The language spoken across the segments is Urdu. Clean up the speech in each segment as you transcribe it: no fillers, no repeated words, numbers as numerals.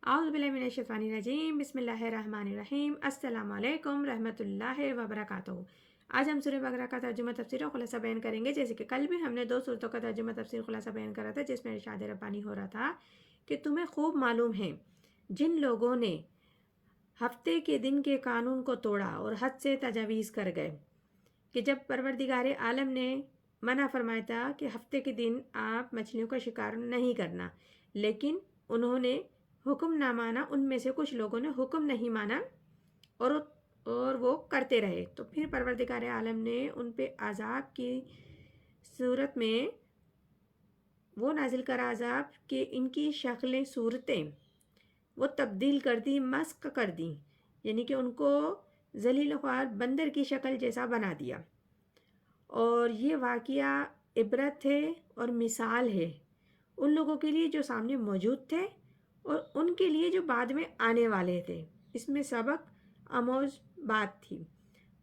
اعوذ باللہ من الشیطان الرجیم، بسم اللہ الرحمن الرحیم۔ السلام علیکم رحمۃ اللہ وبرکاتہ۔ آج ہم سورہ بقرہ کا ترجمہ تفسیر و خلاصہ بیان کریں گے۔ جیسے کہ کل بھی ہم نے 2 صورتوں کا ترجمہ تفسیر خلاصہ بیان کرا تھا، جس میں ارشاد ربانی ہو رہا تھا کہ تمہیں خوب معلوم ہے جن لوگوں نے ہفتے کے دن کے قانون کو توڑا اور حد سے تجاویز کر گئے، کہ جب پروردگار عالم نے منع فرمایا تھا کہ ہفتے کے دن آپ مچھلیوں کا شکار نہیں کرنا، لیکن انہوں نے حکم نہ مانا۔ ان میں سے کچھ لوگوں نے حکم نہیں مانا اور وہ کرتے رہے، تو پھر پروردگار عالم نے ان پہ عذاب کی صورت میں وہ نازل کرا عذاب کہ ان کی شکلیں صورتیں وہ تبدیل کر دی، مسخ کر دی، یعنی کہ ان کو ذلیل خوار بندر کی شکل جیسا بنا دیا۔ اور یہ واقعہ عبرت ہے اور مثال ہے ان لوگوں کے لیے جو سامنے موجود تھے اور ان کے لیے جو بعد میں آنے والے تھے۔ اس میں سبق آموز بات تھی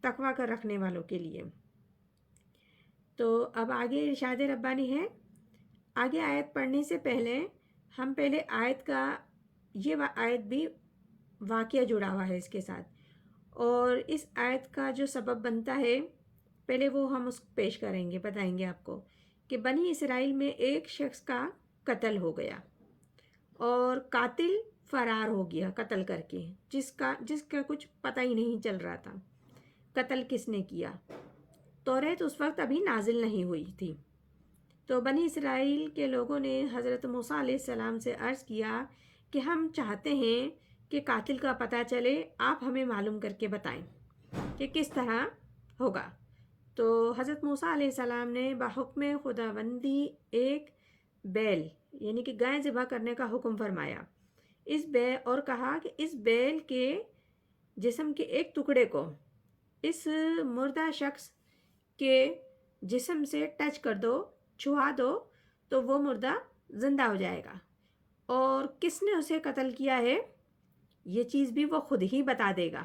تقویٰ کر رکھنے والوں کے لیے۔ تو اب آگے ارشاد ربانی ہے۔ آگے آیت پڑھنے سے پہلے ہم پہلے آیت کا یہ آیت بھی واقعہ جڑا ہوا ہے اس کے ساتھ، اور اس آیت کا جو سبب بنتا ہے پہلے وہ ہم اس پیش کریں گے، بتائیں گے آپ کو کہ بنی اسرائیل میں ایک شخص کا قتل ہو گیا اور قاتل فرار ہو گیا قتل کر کے، جس کا کچھ پتہ ہی نہیں چل رہا تھا قتل کس نے کیا۔ توریت اس وقت ابھی نازل نہیں ہوئی تھی، تو بنی اسرائیل کے لوگوں نے حضرت موسیٰ علیہ السلام سے عرض کیا کہ ہم چاہتے ہیں کہ قاتل کا پتہ چلے، آپ ہمیں معلوم کر کے بتائیں کہ کس طرح ہوگا۔ تو حضرت موسیٰ علیہ السلام نے بحکم خداوندی ایک بیل یعنی کہ گائے ذبح کرنے کا حکم فرمایا، اور کہا کہ اس بیل کے جسم کے ایک ٹکڑے کو اس مردہ شخص کے جسم سے ٹچ کر دو، چھوا دو، تو وہ مردہ زندہ ہو جائے گا، اور کس نے اسے قتل کیا ہے یہ چیز بھی وہ خود ہی بتا دے گا۔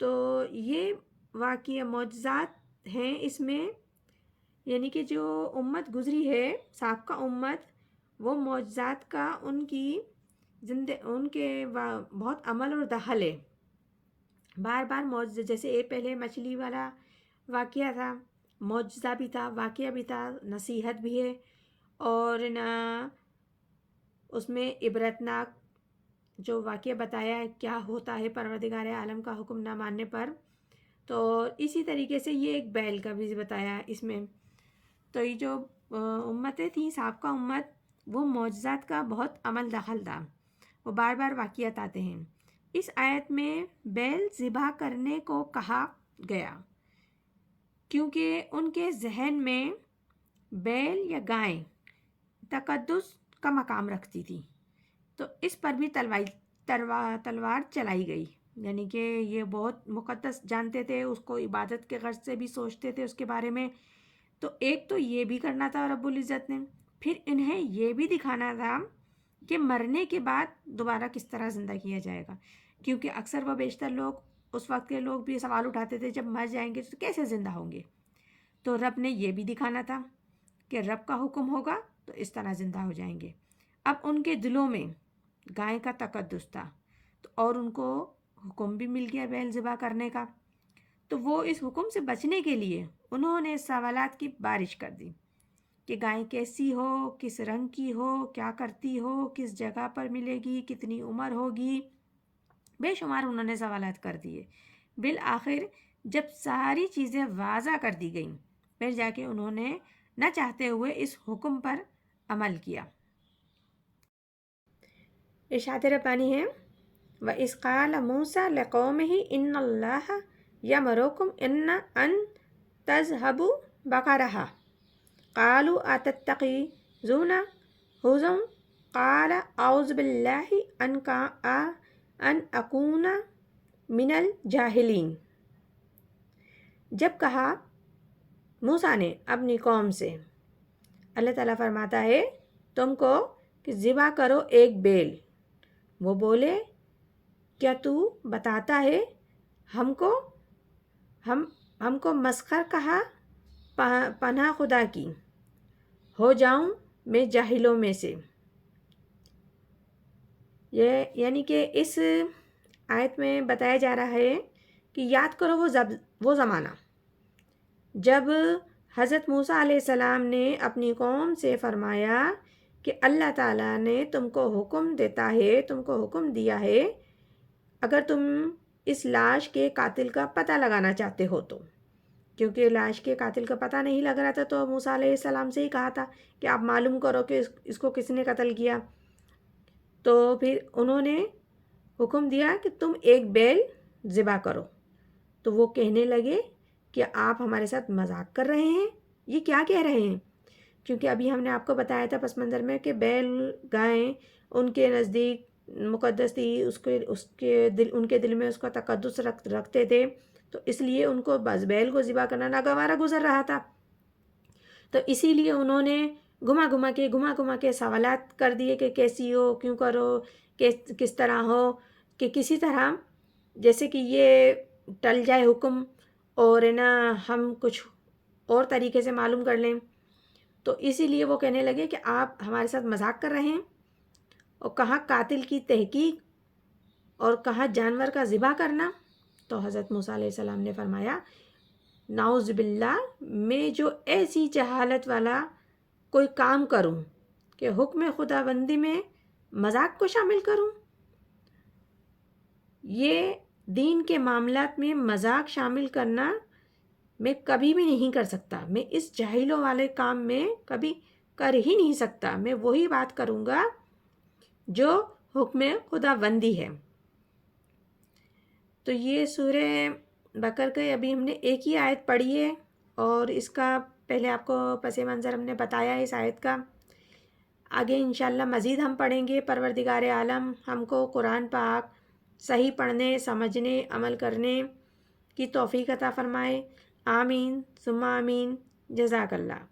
تو یہ واقعہ معجزات ہیں اس میں، یعنی کہ جو امت گزری ہے سابقہ امت، وہ معجزات کا ان کے بہت عمل اور دخل ہے۔ بار بار معجزہ، جیسے ایک پہلے مچھلی والا واقعہ تھا، معجزہ بھی تھا، واقعہ بھی تھا، نصیحت بھی ہے، اور اس میں عبرتناک جو واقعہ بتایا ہے کیا ہوتا ہے پروردگار عالم کا حکم نہ ماننے پر۔ تو اسی طریقے سے یہ ایک بیل کا بھی بتایا ہے اس میں۔ تو یہ جو امتیں تھیں سابقہ امت، وہ معجزات کا بہت عمل دخل تھا، وہ بار بار واقعات آتے ہیں۔ اس آیت میں بیل ذبح کرنے کو کہا گیا کیونکہ ان کے ذہن میں بیل یا گائے تقدس کا مقام رکھتی تھی، تو اس پر بھی تلوار چلائی گئی، یعنی کہ یہ بہت مقدس جانتے تھے اس کو، عبادت کے غرض سے بھی سوچتے تھے اس کے بارے میں۔ تو ایک تو یہ بھی کرنا تھا رب العزت نے، پھر انہیں یہ بھی دکھانا تھا کہ مرنے کے بعد دوبارہ کس طرح زندہ کیا جائے گا، کیونکہ اکثر و بیشتر لوگ اس وقت کے لوگ بھی سوال اٹھاتے تھے جب مر جائیں گے تو کیسے زندہ ہوں گے۔ تو رب نے یہ بھی دکھانا تھا کہ رب کا حکم ہوگا تو اس طرح زندہ ہو جائیں گے۔ اب ان کے دلوں میں گائے کا تقدس تھا، تو اور ان کو حکم بھی مل گیا بیل ذبح کرنے کا، تو وہ اس حکم سے بچنے کے لیے انہوں نے سوالات کی بارش کر دی کہ گائے کیسی ہو، کس رنگ کی ہو، کیا کرتی ہو، کس جگہ پر ملے گی، کتنی عمر ہوگی، بے شمار انہوں نے سوالات کر دیے۔ بالآخر جب ساری چیزیں واضح کر دی گئیں، پھر جا کے انہوں نے نہ چاہتے ہوئے اس حکم پر عمل کیا۔ ارشاد ربانی ہے وَإِذْ قَالَ مُوسَىٰ لِقَوْمِهِ إِنَّ اللَّهَ يَأْمُرُكُمْ أَن تَذْبَحُوا بَقَرَةً قَالُوا أَتَتَّخِذُونَا هُزُوًا قَالَ أَعُوذُ بِاللَّهِ أَنْ أَكُونَ مِنَ الْجَاهِلِينَ۔ جب کہا موسیٰ نے اپنی قوم سے، اللہ تعالیٰ فرماتا ہے تم کو کہ ذبح کرو ایک بیل، وہ بولے کیا تو بتاتا ہے ہم کو مسخر کہا، پناہ خدا کی ہو جاؤں میں جاہلوں میں سے۔ یہ یعنی کہ اس آیت میں بتایا جا رہا ہے کہ یاد کرو وہ زمانہ جب حضرت موسیٰ علیہ السلام نے اپنی قوم سے فرمایا کہ اللہ تعالیٰ نے تم کو حکم دیتا ہے، تم کو حکم دیا ہے اگر تم اس لاش کے قاتل کا پتہ لگانا چاہتے ہو تو، کیونکہ لاش کے قاتل کا پتہ نہیں لگ رہا تھا تو موسیٰ علیہ السلام سے ہی کہا تھا کہ آپ معلوم کرو کہ اس کو کس نے قتل کیا. تو پھر انہوں نے حکم دیا کہ تم ایک بیل ذبح کرو. تو وہ کہنے لگے کہ آپ ہمارے ساتھ مذاق کر رہے ہیں، یہ کیا کہہ رہے ہیں؟ کیونکہ ابھی ہم نے آپ کو بتایا تھا پس منظر میں کہ بیل گائیں ان کے نزدیک مقدس تھی، ان کے دل میں اس کا تقدس رکھتے تھے، تو اس لیے ان کو بس بیل کو ذبح کرنا ناگوارا گزر رہا تھا. تو اسی لیے انہوں نے گھما گھما کے سوالات کر دیے کہ کیسی ہو، کیوں کرو، کس طرح ہو، کہ کسی طرح جیسے کہ یہ ٹل جائے حکم اور نا ہم کچھ اور طریقے سے معلوم کر لیں. تو اسی لیے وہ کہنے لگے کہ آپ ہمارے ساتھ مذاق کر رہے ہیں، اور کہاں قاتل کی تحقیق اور کہاں جانور کا ذبح کرنا. تو حضرت موسیٰ علیہ السلام نے فرمایا نعوذ باللہ، میں جو ایسی جہالت والا کوئی کام کروں کہ حکم خدا بندی میں مذاق کو شامل کروں، یہ دین کے معاملات میں مذاق شامل کرنا میں کبھی بھی نہیں کر سکتا. میں اس جاہلوں والے کام میں کبھی کر ہی نہیں سکتا. میں وہی بات کروں گا جو حکم خدا بندی ہے. تو یہ سورہ بقرہ کے ابھی ہم نے ایک ہی آیت پڑھی ہے، اور اس کا پہلے آپ کو پس منظر ہم نے بتایا اس آیت کا. آگے انشاءاللہ مزید ہم پڑھیں گے. پروردگار عالم ہم کو قرآن پاک صحیح پڑھنے، سمجھنے، عمل کرنے کی توفیق عطا فرمائے. آمین ثم آمین. جزاک اللہ.